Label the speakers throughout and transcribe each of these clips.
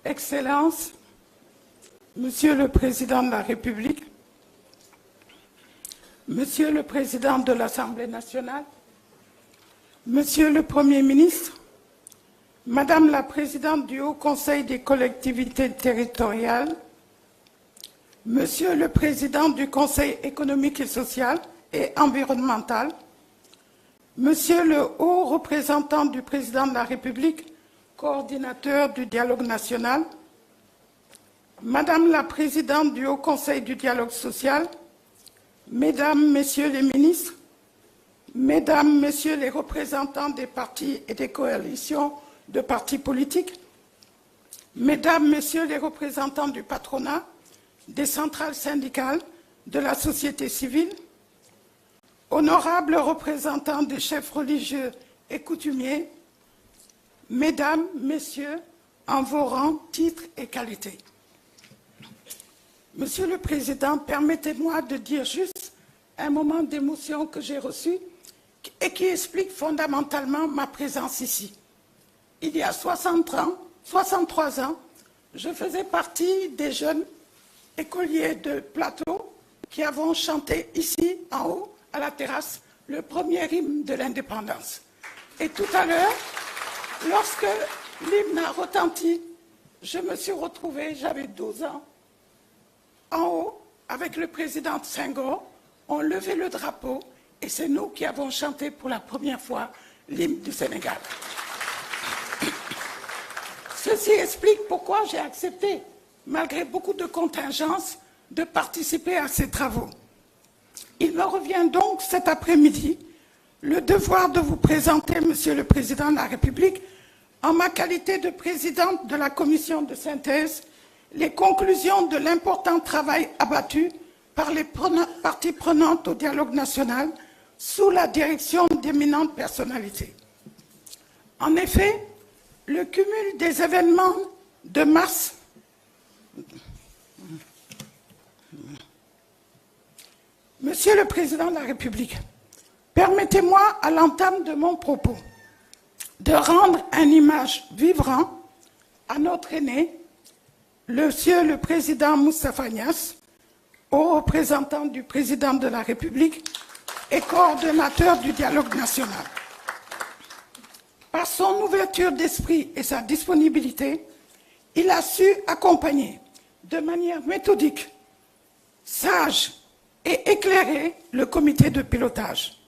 Speaker 1: Excellences, Monsieur le Président de la République, Monsieur le Président de l'Assemblée nationale, Monsieur le Premier ministre, Madame la Présidente du Haut Conseil des collectivités territoriales, Monsieur le Président du Conseil économique et social et environnemental, Monsieur le Haut représentant du Président de la République, coordinateur du dialogue national, Madame la Présidente du Haut Conseil du dialogue social, Mesdames, Messieurs les ministres, Mesdames, Messieurs les représentants des partis et des coalitions de partis politiques, Mesdames, Messieurs les représentants du patronat, des centrales syndicales, de la société civile, honorables représentants des chefs religieux et coutumiers, Mesdames, Messieurs, en vos rangs, titres et qualités. Monsieur le Président, permettez-moi de dire juste un moment d'émotion que j'ai reçu et qui explique fondamentalement ma présence ici. Il y a 63 ans, je faisais partie des jeunes écoliers de plateau qui avons chanté ici, en haut, à la terrasse, le premier hymne de l'indépendance. Et tout à l'heure, lorsque l'hymne a retenti, je me suis retrouvée, j'avais 12 ans, en haut, avec le président Senghor, on levait le drapeau et c'est nous qui avons chanté pour la première fois l'hymne du Sénégal. Ceci explique pourquoi j'ai accepté, malgré beaucoup de contingences, de participer à ces travaux. Il me revient donc cet après-midi le devoir de vous présenter, Monsieur le Président de la République, en ma qualité de présidente de la commission de synthèse, les conclusions de l'important travail abattu par les parties prenantes au dialogue national sous la direction d'éminentes personnalités. En effet, le cumul des événements de mars Monsieur le Président de la République, permettez-moi à l'entame de mon propos de rendre une image vivante à notre aîné, Monsieur le Président Moustapha Niasse, haut représentant du Président de la République et coordonnateur du dialogue national. Par son ouverture d'esprit et sa disponibilité, il a su accompagner de manière méthodique, sage et éclairer le comité de pilotage,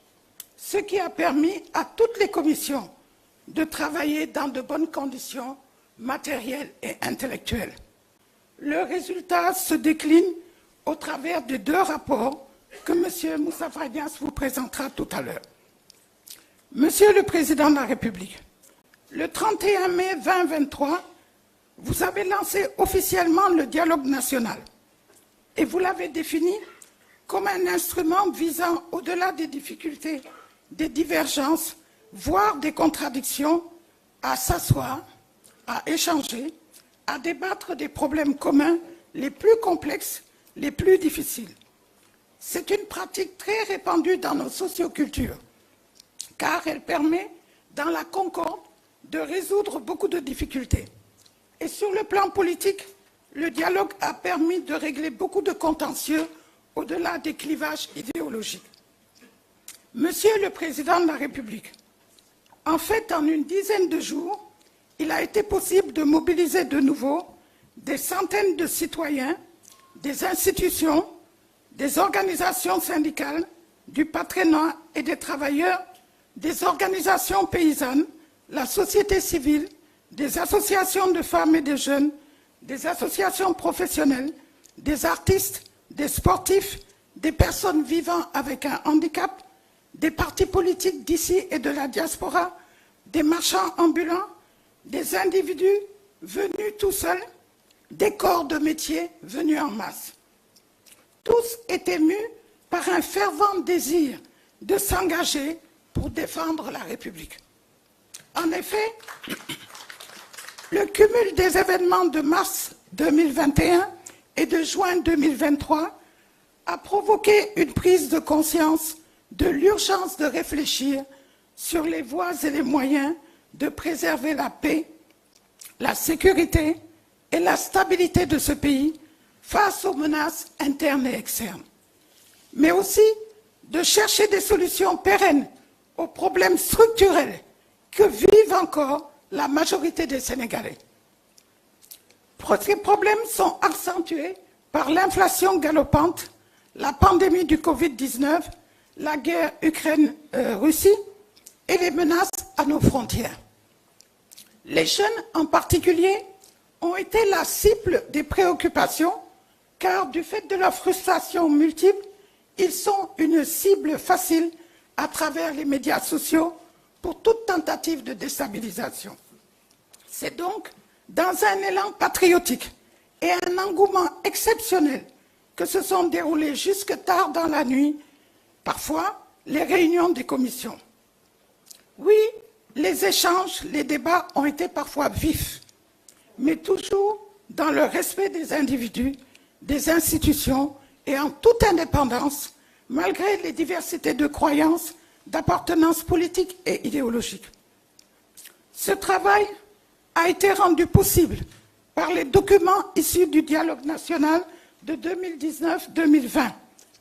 Speaker 1: ce qui a permis à toutes les commissions de travailler dans de bonnes conditions matérielles et intellectuelles. Le résultat se décline au travers de 2 rapports que M. Moustapha Niasse vous présentera tout à l'heure. Monsieur le Président de la République, le 31 mai 2023, vous avez lancé officiellement le dialogue national et vous l'avez défini comme un instrument visant, au-delà des difficultés, des divergences, voire des contradictions, à s'asseoir, à échanger, à débattre des problèmes communs les plus complexes, les plus difficiles. C'est une pratique très répandue dans nos sociocultures, car elle permet, dans la concorde, de résoudre beaucoup de difficultés. Et sur le plan politique, le dialogue a permis de régler beaucoup de contentieux au-delà des clivages idéologiques. Monsieur le Président de la République, en fait, en une dizaine de jours, il a été possible de mobiliser de nouveau des centaines de citoyens, des institutions, des organisations syndicales, du patronat et des travailleurs, des organisations paysannes, la société civile, des associations de femmes et de jeunes, des associations professionnelles, des artistes, des sportifs, des personnes vivant avec un handicap, des partis politiques d'ici et de la diaspora, des marchands ambulants, des individus venus tout seuls, des corps de métier venus en masse. Tous étaient mus par un fervent désir de s'engager pour défendre la République. En effet, le cumul des événements de mars 2021 et de juin 2023 a provoqué une prise de conscience de l'urgence de réfléchir sur les voies et les moyens de préserver la paix, la sécurité et la stabilité de ce pays face aux menaces internes et externes, mais aussi de chercher des solutions pérennes aux problèmes structurels que vivent encore la majorité des Sénégalais. Ces problèmes sont accentués par l'inflation galopante, la pandémie du Covid-19, la guerre Ukraine-Russie et les menaces à nos frontières. Les jeunes en particulier ont été la cible des préoccupations car du fait de leurs frustrations multiples, ils sont une cible facile à travers les médias sociaux pour toute tentative de déstabilisation. C'est donc dans un élan patriotique et un engouement exceptionnel que se sont déroulées jusque tard dans la nuit, parfois, les réunions des commissions. Oui, les échanges, les débats ont été parfois vifs, mais toujours dans le respect des individus, des institutions et en toute indépendance, malgré les diversités de croyances, d'appartenance politique et idéologique. Ce travail a été rendu possible par les documents issus du dialogue national de 2019-2020,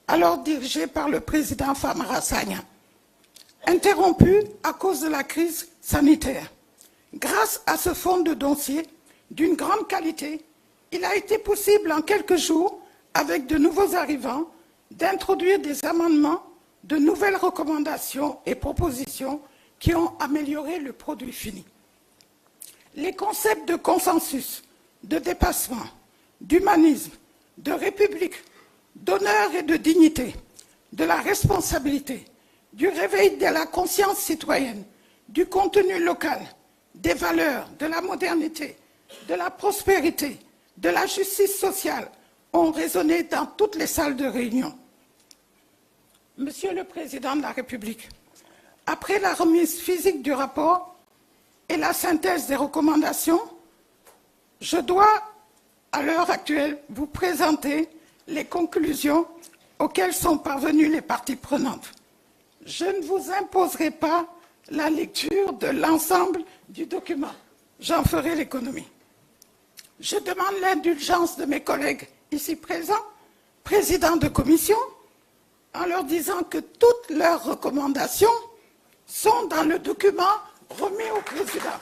Speaker 1: alors dirigé par le président Famara Sagna, interrompu à cause de la crise sanitaire. Grâce à ce fonds de dossier d'une grande qualité, il a été possible en quelques jours, avec de nouveaux arrivants, d'introduire des amendements, de nouvelles recommandations et propositions qui ont amélioré le produit fini. Les concepts de consensus, de dépassement, d'humanisme, de république, d'honneur et de dignité, de la responsabilité, du réveil de la conscience citoyenne, du contenu local, des valeurs, de la modernité, de la prospérité, de la justice sociale ont résonné dans toutes les salles de réunion. Monsieur le Président de la République, après la remise physique du rapport et la synthèse des recommandations, je dois, à l'heure actuelle, vous présenter les conclusions auxquelles sont parvenues les parties prenantes. Je ne vous imposerai pas la lecture de l'ensemble du document. J'en ferai l'économie. Je demande l'indulgence de mes collègues ici présents, présidents de commission, en leur disant que toutes leurs recommandations sont dans le document remis au président.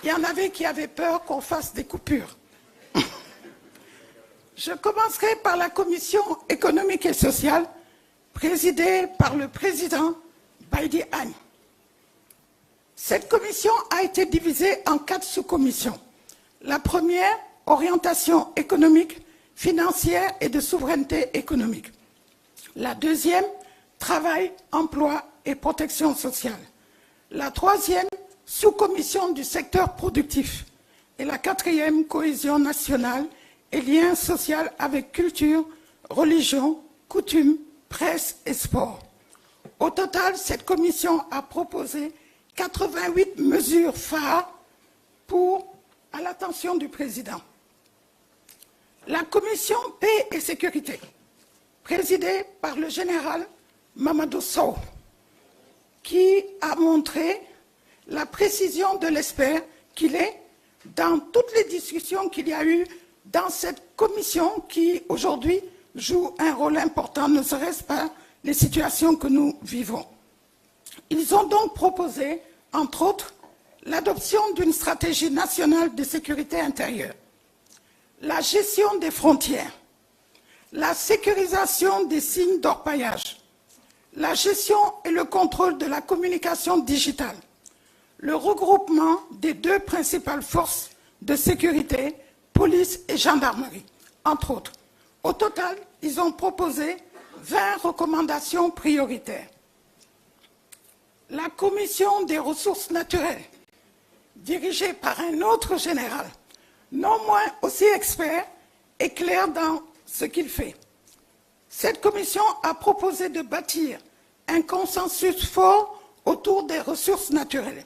Speaker 1: Il y en avait qui avaient peur qu'on fasse des coupures. Je commencerai par la commission économique et sociale, présidée par le président Baïdy Agne. Cette commission a été divisée en 4 sous-commissions. La première, orientation économique, financière et de souveraineté économique. La deuxième, travail, emploi et protection sociale. La troisième, sous-commission du secteur productif. Et la quatrième, cohésion nationale et lien social avec culture, religion, coutumes, presse et sport. Au total, cette commission a proposé 88 mesures phares à l'attention du président. La commission paix et sécurité, présidée par le général Mamadou Sow, qui a montré la précision de l'expert qu'il est dans toutes les discussions qu'il y a eu dans cette commission qui, aujourd'hui, joue un rôle important, ne serait-ce pas les situations que nous vivons. Ils ont donc proposé, entre autres, l'adoption d'une stratégie nationale de sécurité intérieure, la gestion des frontières, la sécurisation des signes d'orpaillage, la gestion et le contrôle de la communication digitale, le regroupement des 2 principales forces de sécurité, police et gendarmerie, entre autres. Au total, ils ont proposé 20 recommandations prioritaires. La commission des ressources naturelles, dirigée par un autre général, non moins aussi expert et clair dans ce qu'il fait. Cette commission a proposé de bâtir un consensus fort autour des ressources naturelles.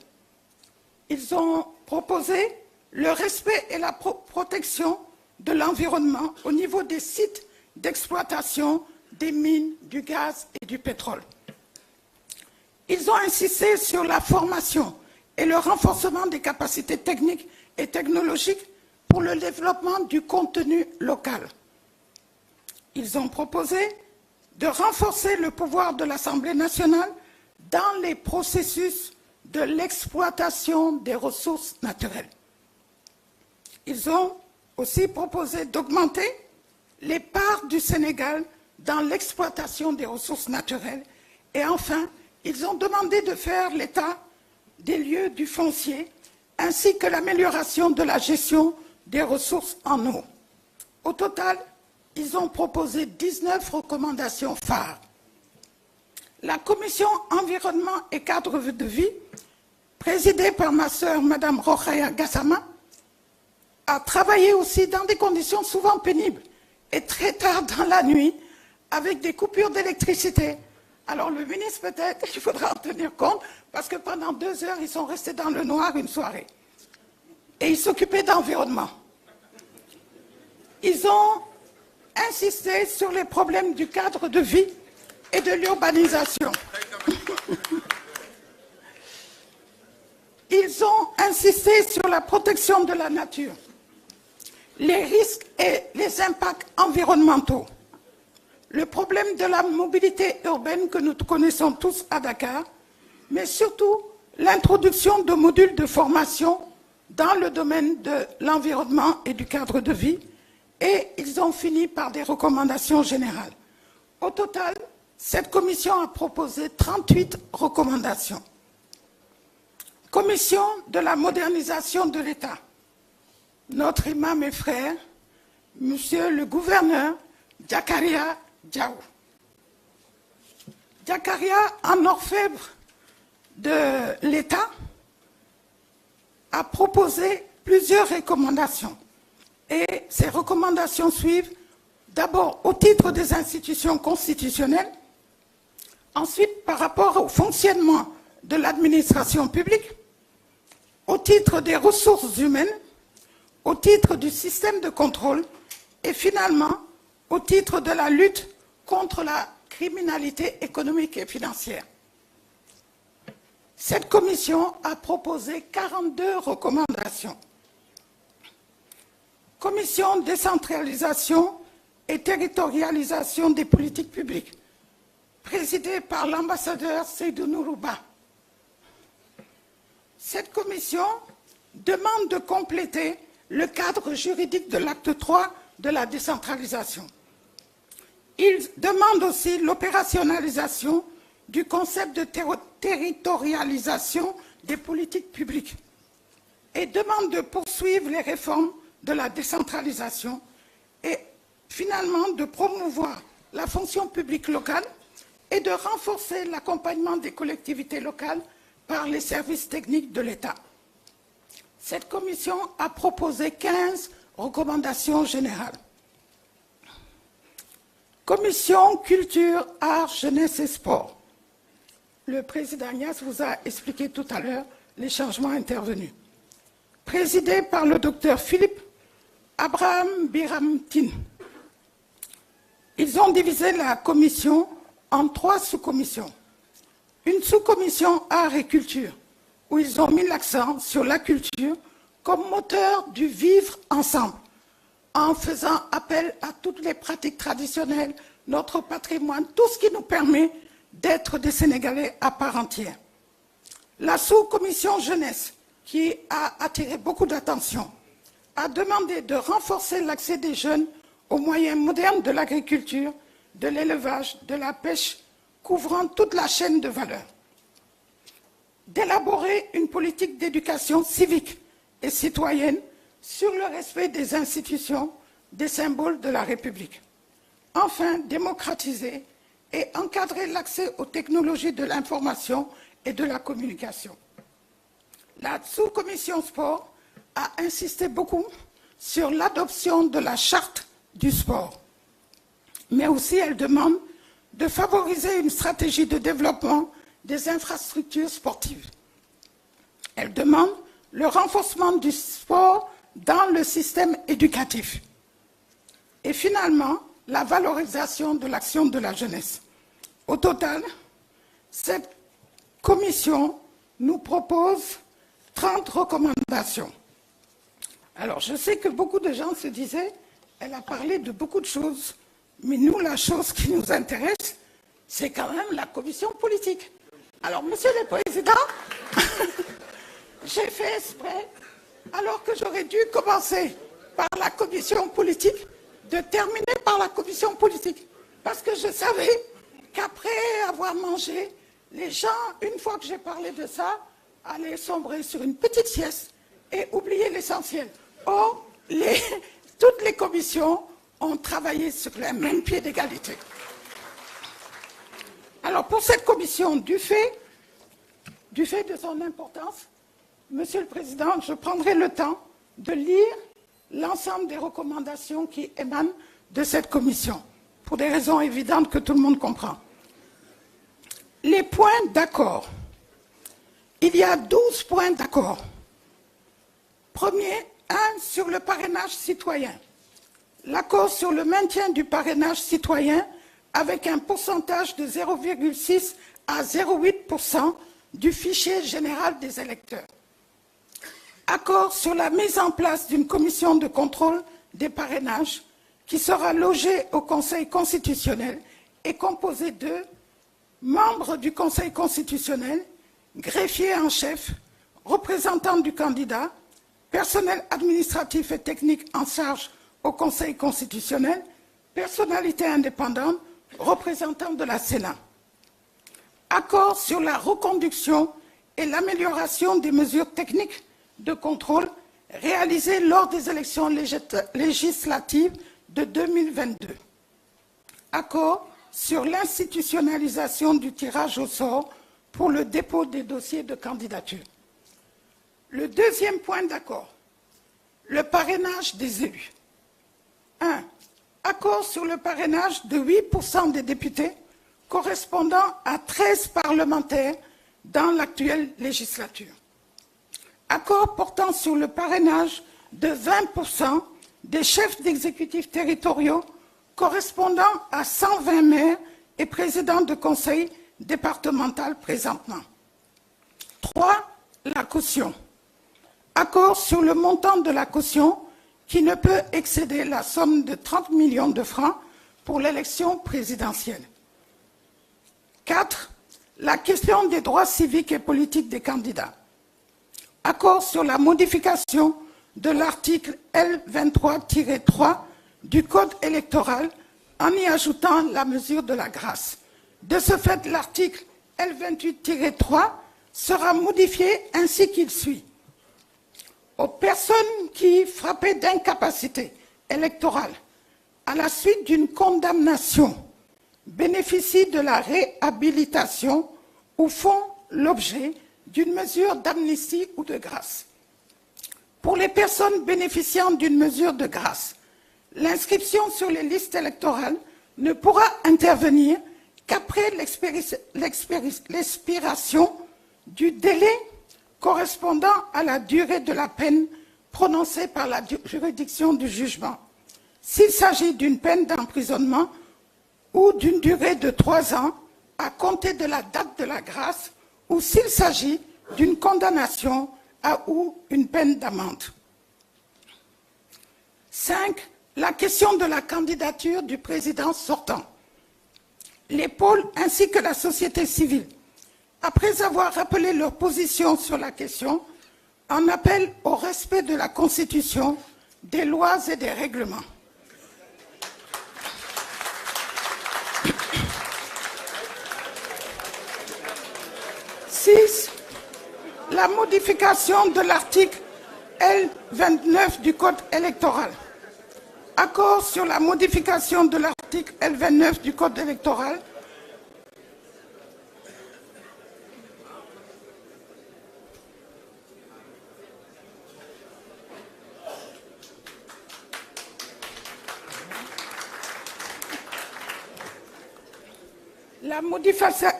Speaker 1: Ils ont proposé le respect et la protection de l'environnement au niveau des sites d'exploitation des mines, du gaz et du pétrole. Ils ont insisté sur la formation et le renforcement des capacités techniques et technologiques pour le développement du contenu local. Ils ont proposé de renforcer le pouvoir de l'Assemblée nationale dans les processus de l'exploitation des ressources naturelles. Ils ont aussi proposé d'augmenter les parts du Sénégal dans l'exploitation des ressources naturelles. Et enfin, ils ont demandé de faire l'état des lieux du foncier ainsi que l'amélioration de la gestion des ressources en eau. Au total, ils ont proposé 19 recommandations phares. La commission environnement et cadre de vie, présidée par ma sœur, Mme Rokhaya Gassama, a travaillé aussi dans des conditions souvent pénibles et très tard dans la nuit, avec des coupures d'électricité. Alors le ministre, peut-être, il faudra en tenir compte, parce que pendant 2 heures, ils sont restés dans le noir une soirée. Et ils s'occupaient d'environnement. Ils ont insisté sur les problèmes du cadre de vie et de l'urbanisation. Ils ont insisté sur la protection de la nature, les risques et les impacts environnementaux, le problème de la mobilité urbaine que nous connaissons tous à Dakar, mais surtout l'introduction de modules de formation dans le domaine de l'environnement et du cadre de vie, et ils ont fini par des recommandations générales. Au total, cette commission a proposé 38 recommandations. Commission de la modernisation de l'État. Notre imam et frère, monsieur le gouverneur Jakaria Diaw. Jakaria, en orfèvre de l'État, a proposé plusieurs recommandations. Et ces recommandations suivent d'abord au titre des institutions constitutionnelles, ensuite par rapport au fonctionnement de l'administration publique, au titre des ressources humaines, au titre du système de contrôle et finalement au titre de la lutte contre la criminalité économique et financière. Cette commission a proposé 42 recommandations. Commission décentralisation et territorialisation des politiques publiques, présidée par l'ambassadeur Seydou Nourouba. Cette commission demande de compléter le cadre juridique de l'acte 3 de la décentralisation. Il demande aussi l'opérationnalisation du concept de territorialisation des politiques publiques et demande de poursuivre les réformes de la décentralisation et finalement de promouvoir la fonction publique locale et de renforcer l'accompagnement des collectivités locales par les services techniques de l'État. Cette commission a proposé 15 recommandations générales. Commission culture, art, jeunesse et sport. Le président Agnès vous a expliqué tout à l'heure les changements intervenus. Présidée par le docteur Philippe Abraham Biramtine. Ils ont divisé la commission en 3 sous-commissions. Une sous-commission art et culture, où ils ont mis l'accent sur la culture comme moteur du vivre ensemble, en faisant appel à toutes les pratiques traditionnelles, notre patrimoine, tout ce qui nous permet d'être des Sénégalais à part entière. La sous-commission jeunesse, qui a attiré beaucoup d'attention, a demandé de renforcer l'accès des jeunes aux moyens modernes de l'agriculture, de l'élevage, de la pêche, couvrant toute la chaîne de valeur. D'élaborer une politique d'éducation civique et citoyenne sur le respect des institutions, des symboles de la République. Enfin, démocratiser et encadrer l'accès aux technologies de l'information et de la communication. La sous-commission sport a insisté beaucoup sur l'adoption de la charte du sport, mais aussi elle demande de favoriser une stratégie de développement des infrastructures sportives. Elle demande le renforcement du sport dans le système éducatif. Et finalement, la valorisation de l'action de la jeunesse. Au total, cette commission nous propose 30 recommandations. Alors, je sais que beaucoup de gens se disaient, elle a parlé de beaucoup de choses, mais nous, la chose qui nous intéresse, c'est quand même la commission politique. Alors, Monsieur le Président, j'ai fait exprès, alors que j'aurais dû commencer par la commission politique, de terminer par la commission politique. Parce que je savais qu'après avoir mangé, les gens, une fois que j'ai parlé de ça, allaient sombrer sur une petite sieste et oublier l'essentiel. Or, toutes les commissions ont travaillé sur le même pied d'égalité. Alors, pour cette commission, du fait de son importance, Monsieur le Président, je prendrai le temps de lire l'ensemble des recommandations qui émanent de cette commission, pour des raisons évidentes que tout le monde comprend. Les points d'accord. Il y a 12 points d'accord. Premier, 1 sur le parrainage citoyen. L'accord sur le maintien du parrainage citoyen avec un pourcentage de 0,6 à 0,8% du fichier général des électeurs. Accord sur la mise en place d'une commission de contrôle des parrainages qui sera logée au Conseil constitutionnel et composée de membres du Conseil constitutionnel, greffier en chef, représentants du candidat, personnel administratif et technique en charge au Conseil constitutionnel, personnalité indépendante, représentants de la Sénat. Accord sur la reconduction et l'amélioration des mesures techniques de contrôle réalisées lors des élections législatives de 2022. Accord sur l'institutionnalisation du tirage au sort pour le dépôt des dossiers de candidature. Le deuxième point d'accord, le parrainage des élus. 1. Accord sur le parrainage de 8% des députés, correspondant à 13 parlementaires dans l'actuelle législature. Accord portant sur le parrainage de 20% des chefs d'exécutifs territoriaux, correspondant à 120 maires et présidents de conseil départemental présentement. 3. La caution. Accord sur le montant de la caution qui ne peut excéder la somme de 30 millions de francs pour l'élection présidentielle. 4. La question des droits civiques et politiques des candidats. Accord sur la modification de l'article L23-3 du Code électoral en y ajoutant la mesure de la grâce. De ce fait, l'article L28-3 sera modifié ainsi qu'il suit. Aux personnes qui, frappées d'incapacité électorale à la suite d'une condamnation, bénéficient de la réhabilitation ou font l'objet d'une mesure d'amnistie ou de grâce. Pour les personnes bénéficiant d'une mesure de grâce, l'inscription sur les listes électorales ne pourra intervenir qu'après l'expiration du délai correspondant à la durée de la peine prononcée par la juridiction du jugement, s'il s'agit d'une peine d'emprisonnement ou d'une durée de 3 ans à compter de la date de la grâce, ou s'il s'agit d'une condamnation ou une peine d'amende. 5. La question de la candidature du président sortant. Les pôles ainsi que la société civile, après avoir rappelé leur position sur la question, en appellent au respect de la Constitution, des lois et des règlements. 6. La modification de l'article L29 du Code électoral. Accord sur la modification de l'article L29 du Code électoral. La modification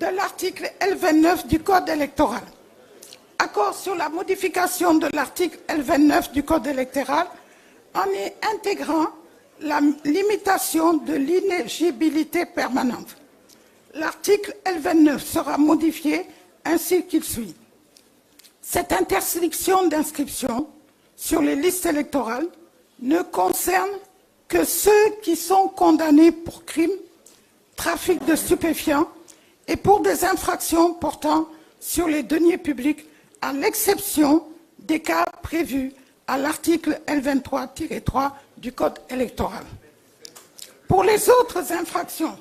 Speaker 1: de l'article L29 du Code électoral. Accord sur la modification de l'article L29 du Code électoral en y intégrant la limitation de l'inéligibilité permanente. L'article L29 sera modifié ainsi qu'il suit. Cette interdiction d'inscription sur les listes électorales ne concerne que ceux qui sont condamnés pour crimes, trafic de stupéfiants et pour des infractions portant sur les deniers publics, à l'exception des cas prévus à l'article L23-3 du Code électoral. Pour les autres infractions,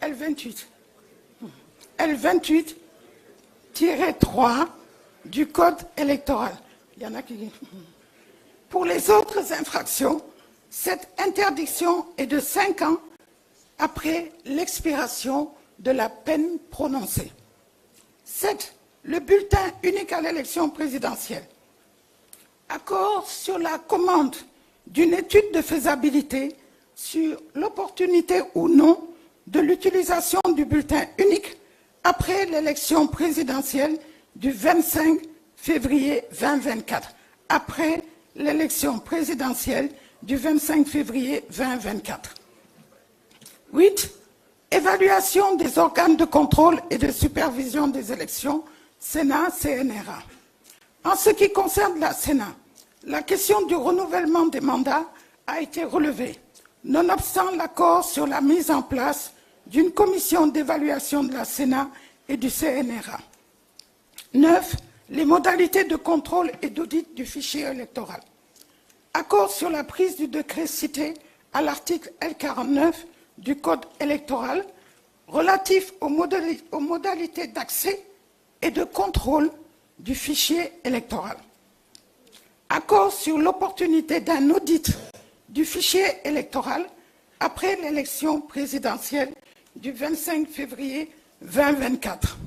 Speaker 1: L28-3 du Code électoral. Il y en a qui... Pour les autres infractions, cette interdiction est de 5 ans après l'expiration de la peine prononcée. 7. Le bulletin unique à l'élection présidentielle. Accord sur la commande d'une étude de faisabilité sur l'opportunité ou non de l'utilisation du bulletin unique après l'élection présidentielle du 25 février 2024. Après l'élection présidentielle du 25 février 2024. 8. Évaluation des organes de contrôle et de supervision des élections, Sénat, CNRA. En ce qui concerne la Sénat, la question du renouvellement des mandats a été relevée, nonobstant l'accord sur la mise en place d'une commission d'évaluation de la Sénat et du CNRA. 9. Les modalités de contrôle et d'audit du fichier électoral. Accord sur la prise du décret cité à l'article L49 du Code électoral relatif aux modalités d'accès et de contrôle du fichier électoral. Accord sur l'opportunité d'un audit du fichier électoral après l'élection présidentielle du 25 février 2024.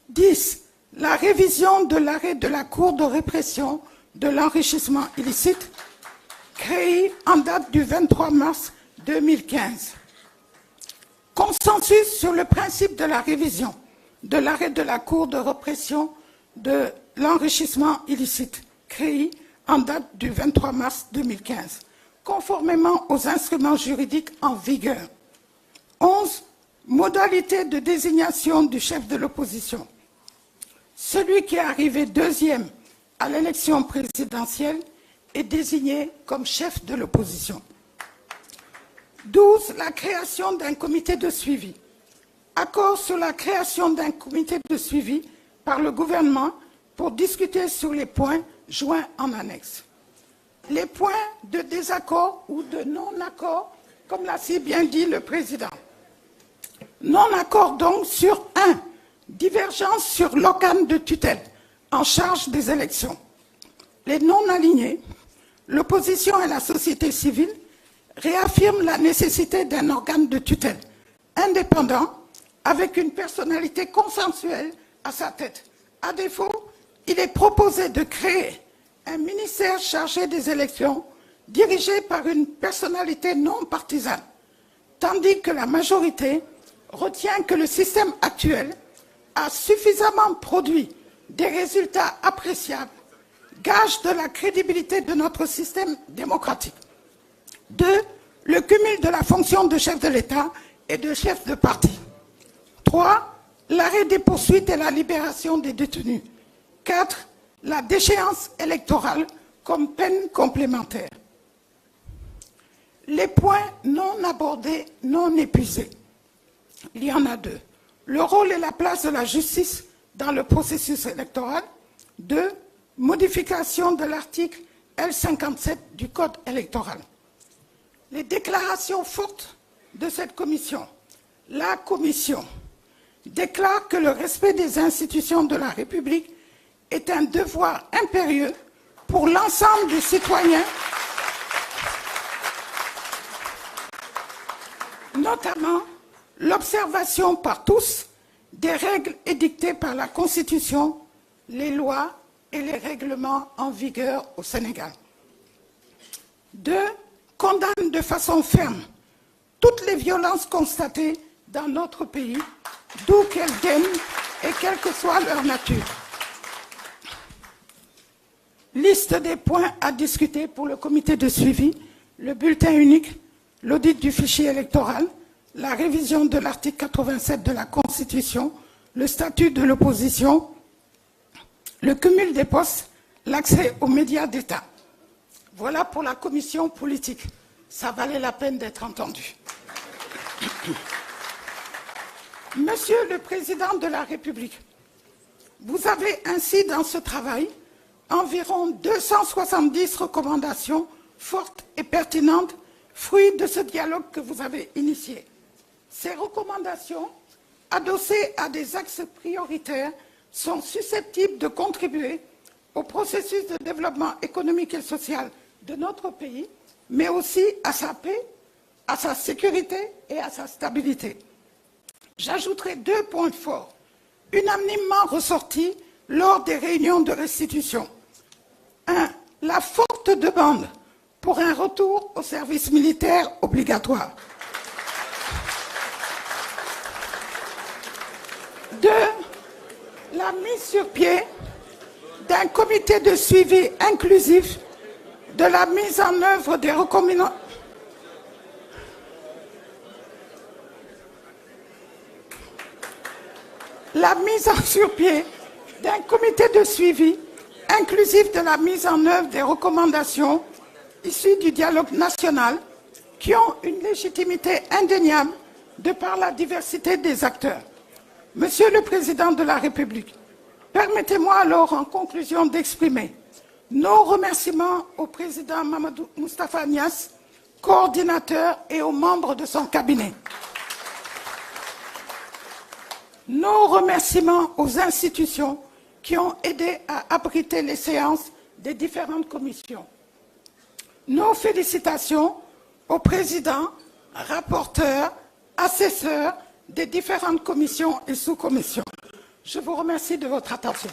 Speaker 1: 10. La révision de l'arrêt de la Cour de répression de l'enrichissement illicite, créée en date du 23 mars 2015. Consensus sur le principe de la révision de l'arrêt de la Cour de répression de l'enrichissement illicite, créée en date du 23 mars 2015, conformément aux instruments juridiques en vigueur. 11. Modalité de désignation du chef de l'opposition. Celui qui est arrivé deuxième à l'élection présidentielle est désigné comme chef de l'opposition. 12. La création d'un comité de suivi. Accord sur la création d'un comité de suivi par le gouvernement pour discuter sur les points joints en annexe. Les points de désaccord ou de non-accord, comme l'a si bien dit le président. Non-accord donc sur 1. Divergence sur l'organe de tutelle en charge des élections. Les non-alignés, l'opposition et la société civile réaffirment la nécessité d'un organe de tutelle indépendant avec une personnalité consensuelle à sa tête. À défaut, il est proposé de créer un ministère chargé des élections dirigé par une personnalité non partisane, tandis que la majorité retient que le système actuel a suffisamment produit des résultats appréciables, gage de la crédibilité de notre système démocratique. 2. Le cumul de la fonction de chef de l'État et de chef de parti. 3. L'arrêt des poursuites et la libération des détenus. 4. La déchéance électorale comme peine complémentaire. Les points non abordés, non épuisés. Il y en a 2. Le rôle et la place de la justice dans le processus électoral. 2. Modification de l'article L57 du Code électoral. Les déclarations fortes de cette commission. La commission déclare que le respect des institutions de la République est un devoir impérieux pour l'ensemble des citoyens, notamment l'observation par tous des règles édictées par la Constitution, les lois et les règlements en vigueur au Sénégal. 2. Condamne de façon ferme toutes les violences constatées dans notre pays, d'où qu'elles viennent et quelle que soit leur nature. Liste des points à discuter pour le comité de suivi, le bulletin unique, l'audit du fichier électoral, la révision de l'article 87 de la Constitution, le statut de l'opposition, le cumul des postes, l'accès aux médias d'État. Voilà pour la commission politique. Ça valait la peine d'être entendu. Monsieur le Président de la République, vous avez ainsi dans ce travail environ 270 recommandations fortes et pertinentes, fruits de ce dialogue que vous avez initié. Ces recommandations, adossées à des axes prioritaires, sont susceptibles de contribuer au processus de développement économique et social de notre pays, mais aussi à sa paix, à sa sécurité et à sa stabilité. J'ajouterai 2 points forts, unanimement ressortis lors des réunions de restitution. 1. La forte demande pour un retour au service militaire obligatoire. 2. La mise sur pied d'un comité de suivi inclusif de la mise en œuvre des recommandations. La mise sur pied d'un comité de suivi inclusif de la mise en œuvre des recommandations issues du dialogue national qui ont une légitimité indéniable de par la diversité des acteurs. Monsieur le Président de la République, permettez-moi alors en conclusion d'exprimer nos remerciements au Président Mamadou Moustapha Niasse, coordinateur, et aux membres de son cabinet. Nos remerciements aux institutions qui ont aidé à abriter les séances des différentes commissions. Nos félicitations aux présidents, rapporteurs, assesseurs des différentes commissions et sous-commissions. Je vous remercie de votre attention.